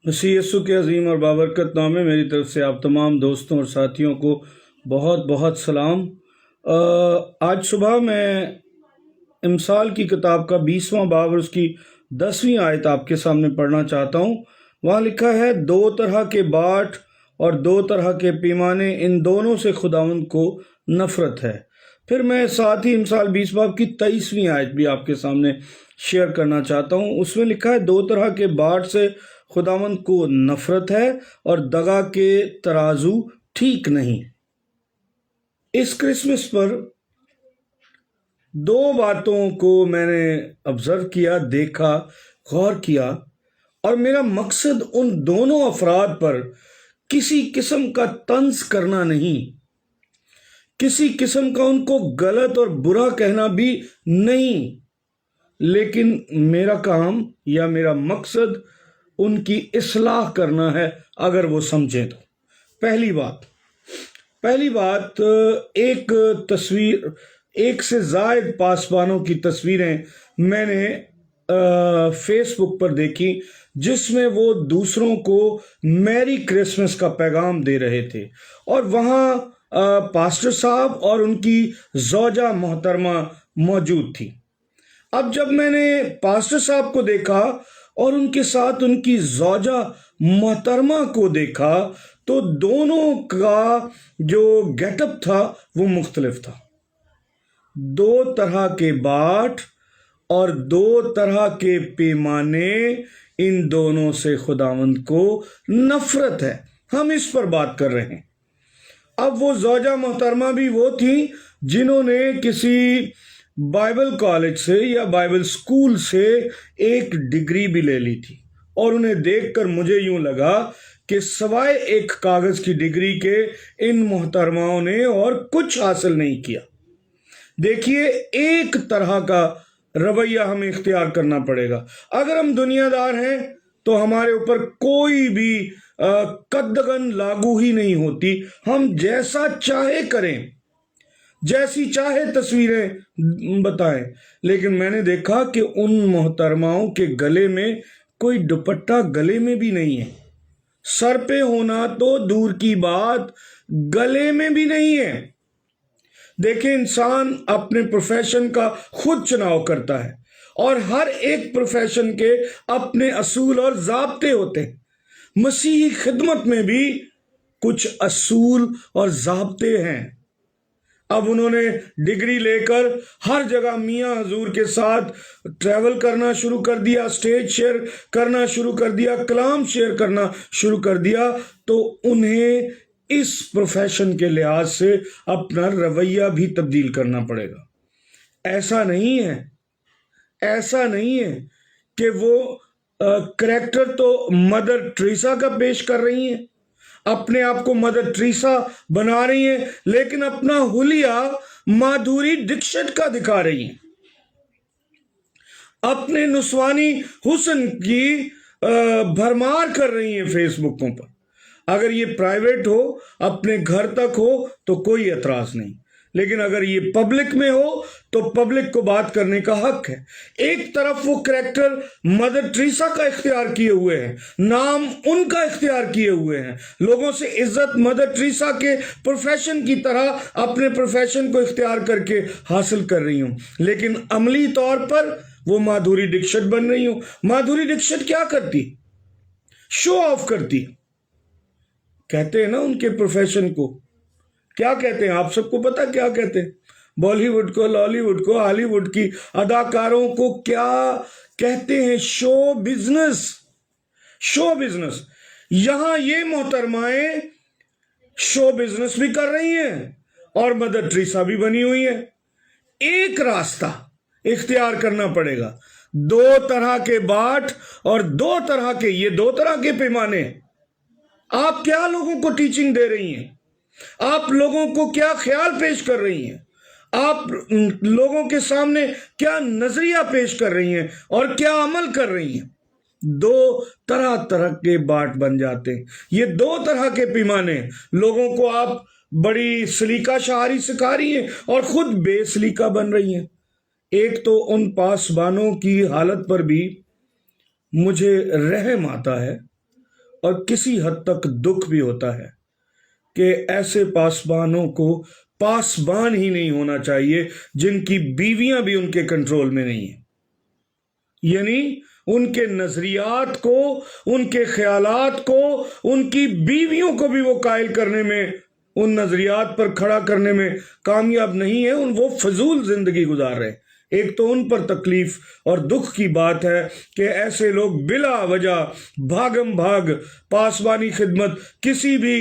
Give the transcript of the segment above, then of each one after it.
مسیح یسوع کے عظیم اور بابرکت نام میں میری طرف سے آپ تمام دوستوں اور ساتھیوں کو بہت بہت سلام۔ آج صبح میں امثال کی کتاب کا 20واں باب اور اس کی 10ویں آیت آپ کے سامنے پڑھنا چاہتا ہوں۔ وہاں لکھا ہے، 2 طرح کے باٹ اور 2 طرح کے پیمانے، ان دونوں سے خداوند کو نفرت ہے۔ پھر میں ساتھ ہی امثال 20 باب کی 23ویں آیت بھی آپ کے سامنے شیئر کرنا چاہتا ہوں۔ اس میں لکھا ہے، 2 طرح کے باٹ سے خداوند کو نفرت ہے اور دغا کے ترازو ٹھیک نہیں۔ اس کرسمس پر 2 باتوں کو میں نے آبزرو کیا، دیکھا، غور کیا، اور میرا مقصد ان دونوں افراد پر کسی قسم کا طنز کرنا نہیں، کسی قسم کا ان کو غلط اور برا کہنا بھی نہیں، لیکن میرا کام یا میرا مقصد ان کی اصلاح کرنا ہے اگر وہ سمجھیں تو۔ پہلی بات ایک تصویر، 1 سے زائد پاسبانوں کی تصویریں میں نے فیس بک پر دیکھی، جس میں وہ دوسروں کو میری کرسمس کا پیغام دے رہے تھے، اور وہاں پاسٹر صاحب اور ان کی زوجہ محترمہ موجود تھی۔ اب جب میں نے پاسٹر صاحب کو دیکھا اور ان کے ساتھ ان کی زوجہ محترمہ کو دیکھا تو دونوں کا جو گیٹ اپ تھا وہ مختلف تھا۔ 2 طرح کے باٹ اور 2 طرح کے پیمانے، ان دونوں سے خداوند کو نفرت ہے۔ ہم اس پر بات کر رہے ہیں۔ اب وہ زوجہ محترمہ بھی وہ تھی جنہوں نے کسی بائبل کالج سے یا بائبل سکول سے ایک ڈگری بھی لے لی تھی، اور انہیں دیکھ کر مجھے یوں لگا کہ سوائے ایک کاغذ کی ڈگری کے ان محترماؤں نے اور کچھ حاصل نہیں کیا۔ دیکھیے، ایک طرح کا رویہ ہمیں اختیار کرنا پڑے گا۔ اگر ہم دنیا دار ہیں تو ہمارے اوپر کوئی بھی قدغن لاگو ہی نہیں ہوتی، ہم جیسا چاہے کریں، جیسی چاہے تصویریں بتائیں۔ لیکن میں نے دیکھا کہ ان محترماؤں کے گلے میں کوئی دوپٹہ گلے میں بھی نہیں ہے، سر پہ ہونا تو دور کی بات، گلے میں بھی نہیں ہے۔ دیکھیں، انسان اپنے پروفیشن کا خود چناؤ کرتا ہے، اور ہر ایک پروفیشن کے اپنے اصول اور ضابطے ہوتے ہیں۔ مسیحی خدمت میں بھی کچھ اصول اور ضابطے ہیں۔ اب انہوں نے ڈگری لے کر ہر جگہ میاں حضور کے ساتھ ٹریول کرنا شروع کر دیا، اسٹیج شیئر کرنا شروع کر دیا، کلام شیئر کرنا شروع کر دیا، تو انہیں اس پروفیشن کے لحاظ سے اپنا رویہ بھی تبدیل کرنا پڑے گا۔ ایسا نہیں ہے کہ وہ کریکٹر تو مدر ٹریسا کا پیش کر رہی ہیں، اپنے آپ کو مدر ٹریسا بنا رہی ہیں، لیکن اپنا حلیہ مادھوری ڈکشت کا دکھا رہی ہیں، اپنے نسوانی حسن کی بھرمار کر رہی ہیں فیس بکوں پر۔ اگر یہ پرائیویٹ ہو، اپنے گھر تک ہو، تو کوئی اعتراض نہیں، لیکن اگر یہ پبلک میں ہو تو پبلک کو بات کرنے کا حق ہے۔ ایک طرف وہ کریکٹر مدر ٹریسا کا اختیار کیے ہوئے ہیں، نام ان کا اختیار کیے ہوئے ہیں، لوگوں سے عزت مدر ٹریسا کے پروفیشن کی طرح اپنے پروفیشن کو اختیار کر کے حاصل کر رہی ہوں، لیکن عملی طور پر وہ مادھوری ڈکشت بن رہی ہوں۔ مادھوری ڈکشت کیا کرتی؟ شو آف کرتی۔ کہتے ہیں نا ان کے پروفیشن کو، کیا کہتے ہیں؟ آپ سب کو پتا کیا کہتے ہیں؟ بالی ووڈ کو، لالی ووڈ کو، ہالی ووڈ کی اداکاروں کو کیا کہتے ہیں؟ Show business. Show business. یہاں یہ محترمائیں شو بزنس بھی کر رہی ہیں اور مدر ٹریسا بھی بنی ہوئی ہیں۔ ایک راستہ اختیار کرنا پڑے گا۔ 2 طرح کے باٹ اور 2 طرح کے، یہ 2 طرح کے پیمانے۔ آپ کیا لوگوں کو ٹیچنگ دے رہی ہیں؟ آپ لوگوں کو کیا خیال پیش کر رہی ہیں؟ آپ لوگوں کے سامنے کیا نظریہ پیش کر رہی ہیں اور کیا عمل کر رہی ہیں؟ 2 طرح کے باٹ بن جاتے ہیں۔ یہ 2 طرح کے پیمانے، لوگوں کو آپ بڑی سلیقہ شعاری سکھا رہی ہیں اور خود بے سلیقہ بن رہی ہیں۔ ایک تو ان پاسبانوں کی حالت پر بھی مجھے رحم آتا ہے اور کسی حد تک دکھ بھی ہوتا ہے کہ ایسے پاسبانوں کو پاسبان ہی نہیں ہونا چاہیے جن کی بیویاں بھی ان کے کنٹرول میں نہیں ہیں، یعنی ان کے نظریات کو، ان کے خیالات کو، ان کی بیویوں کو بھی وہ قائل کرنے میں، ان نظریات پر کھڑا کرنے میں کامیاب نہیں ہے، وہ فضول زندگی گزار رہے ہیں۔ ایک تو ان پر تکلیف اور دکھ کی بات ہے کہ ایسے لوگ بلا وجہ بھاگم بھاگ پاسبانی خدمت، کسی بھی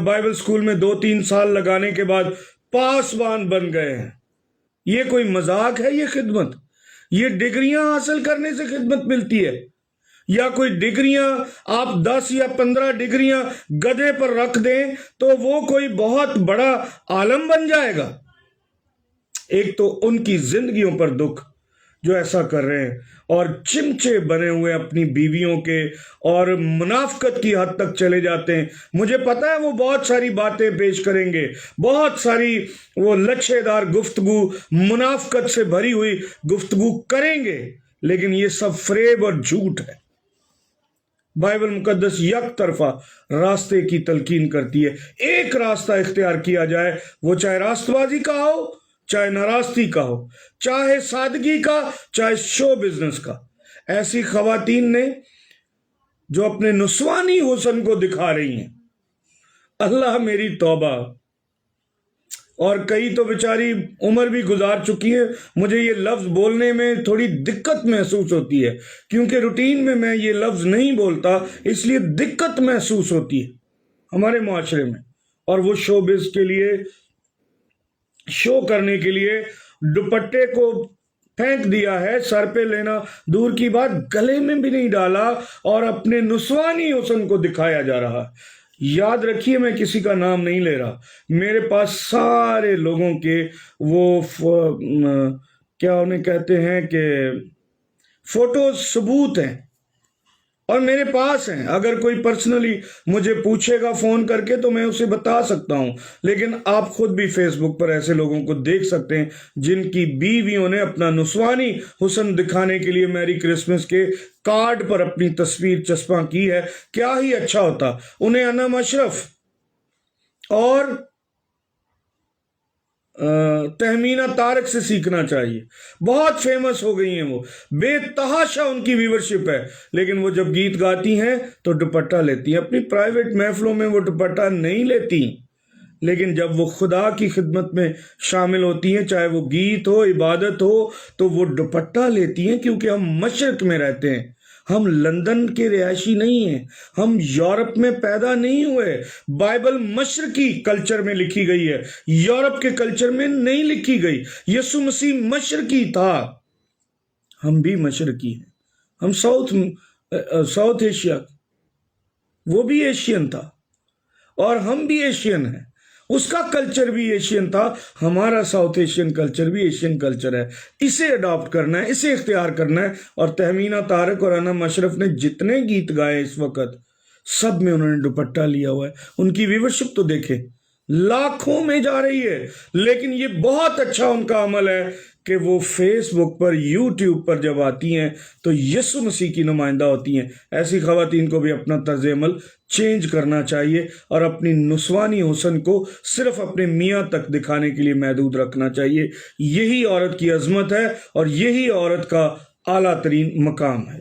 بائبل سکول میں 2-3 سال لگانے کے بعد پاسبان بن گئے ہیں۔ یہ کوئی مذاق ہے؟ یہ خدمت، یہ ڈگریاں حاصل کرنے سے خدمت ملتی ہے؟ یا کوئی ڈگریاں آپ 10 یا 15 ڈگریاں گدھے پر رکھ دیں تو وہ کوئی بہت بڑا عالم بن جائے گا؟ ایک تو ان کی زندگیوں پر دکھ جو ایسا کر رہے ہیں، اور چمچے بنے ہوئے اپنی بیویوں کے، اور منافقت کی حد تک چلے جاتے ہیں۔ مجھے پتا ہے وہ بہت ساری باتیں پیش کریں گے، بہت ساری وہ لچھے دار گفتگو، منافقت سے بھری ہوئی گفتگو کریں گے، لیکن یہ سب فریب اور جھوٹ ہے۔ بائبل مقدس یک طرفہ راستے کی تلقین کرتی ہے۔ ایک راستہ اختیار کیا جائے، وہ چاہے راست بازی کا ہو، چاہے ناراستی کا ہو، چاہے سادگی کا، چاہے شو بزنس کا۔ ایسی خواتین نے جو اپنے نسوانی حسن کو دکھا رہی ہیں، اللہ میری توبہ، اور کئی تو بیچاری عمر بھی گزار چکی ہے۔ مجھے یہ لفظ بولنے میں تھوڑی دقت محسوس ہوتی ہے، کیونکہ روٹین میں یہ لفظ نہیں بولتا، اس لیے دقت محسوس ہوتی ہے ہمارے معاشرے میں۔ اور وہ شو بز کے لیے، شو کرنے کے لیے دوپٹے کو پھینک دیا ہے، سر پہ لینا دور کی بات، گلے میں بھی نہیں ڈالا، اور اپنے نسوانی حسن کو دکھایا جا رہا ہے۔ یاد رکھیے میں کسی کا نام نہیں لے رہا، میرے پاس سارے لوگوں کے وہ کیا انہیں کہتے ہیں کہ فوٹوز، ثبوت ہیں، اور میرے پاس ہیں۔ اگر کوئی پرسنلی مجھے پوچھے گا فون کر کے تو میں اسے بتا سکتا ہوں، لیکن آپ خود بھی فیس بک پر ایسے لوگوں کو دیکھ سکتے ہیں جن کی بیویوں نے اپنا نسوانی حسن دکھانے کے لیے میری کرسمس کے کارڈ پر اپنی تصویر چسپاں کی ہے۔ کیا ہی اچھا ہوتا انہیں انعم اشرف اور تہمینہ طارق سے سیکھنا چاہیے۔ بہت فیمس ہو گئی ہیں وہ، بے تحاشا ان کی ویورشپ ہے، لیکن وہ جب گیت گاتی ہیں تو دوپٹہ لیتی ہیں۔ اپنی پرائیویٹ محفلوں میں وہ دوپٹہ نہیں لیتی، لیکن جب وہ خدا کی خدمت میں شامل ہوتی ہیں، چاہے وہ گیت ہو، عبادت ہو، تو وہ دوپٹہ لیتی ہیں، کیونکہ ہم مشرق میں رہتے ہیں، ہم لندن کے رہائشی نہیں ہیں، ہم یورپ میں پیدا نہیں ہوئے۔ بائبل مشرقی کلچر میں لکھی گئی ہے، یورپ کے کلچر میں نہیں لکھی گئی۔ یسوع مسیح مشرقی تھا، ہم بھی مشرقی ہیں، ہم ساؤتھ ایشیا، وہ بھی ایشین تھا اور ہم بھی ایشین ہیں، اس کا کلچر بھی ایشین تھا، ہمارا ساؤتھ ایشین کلچر بھی ایشین کلچر ہے۔ اسے اڈاپٹ کرنا ہے، اسے اختیار کرنا ہے۔ اور تہمینہ طارق اور انعم اشرف نے جتنے گیت گائے اس وقت، سب میں انہوں نے دوپٹہ لیا ہوا ہے۔ ان کی ویورشپ تو دیکھیں، لاکھوں میں جا رہی ہے، لیکن یہ بہت اچھا ان کا عمل ہے کہ وہ فیس بک پر، یوٹیوب پر جب آتی ہیں تو یسوع مسیح کی نمائندہ ہوتی ہیں۔ ایسی خواتین کو بھی اپنا طرز عمل چینج کرنا چاہیے اور اپنی نسوانی حسن کو صرف اپنے میاں تک دکھانے کے لیے محدود رکھنا چاہیے۔ یہی عورت کی عظمت ہے اور یہی عورت کا اعلیٰ ترین مقام ہے۔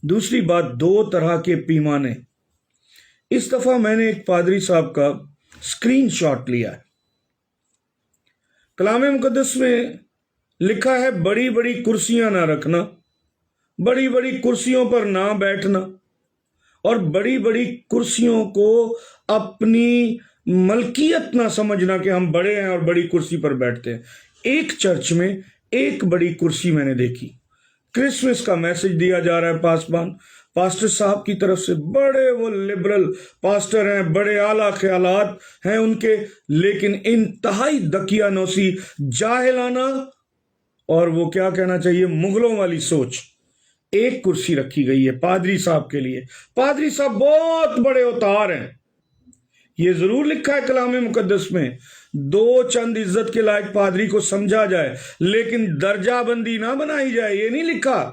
دوسری بات 2 طرح کے پیمانے۔ اس دفعہ میں نے ایک پادری صاحب کا اسکرین شاٹ لیا ہے۔ کلام مقدس میں لکھا ہے بڑی بڑی کرسیاں نہ رکھنا، بڑی بڑی کرسیوں پر نہ بیٹھنا، اور بڑی بڑی کرسیوں کو اپنی ملکیت نہ سمجھنا کہ ہم بڑے ہیں اور بڑی کرسی پر بیٹھتے ہیں۔ ایک چرچ میں ایک بڑی کرسی میں نے دیکھی، کرسمس کا میسج دیا جا رہا ہے پاسٹر صاحب کی طرف سے، بڑے وہ لبرل پاسٹر ہیں، بڑے اعلیٰ خیالات ہیں ان کے، لیکن انتہائی دقیانوسی، جاہلانہ، اور وہ کیا کہنا چاہیے، مغلوں والی سوچ۔ ایک کرسی رکھی گئی ہے پادری صاحب کے لیے۔ پادری صاحب بہت بڑے اوتار ہیں، یہ ضرور لکھا ہے کلام مقدس میں، 2 چند عزت کے لائق پادری کو سمجھا جائے، لیکن درجہ بندی نہ بنائی جائے، یہ نہیں لکھا۔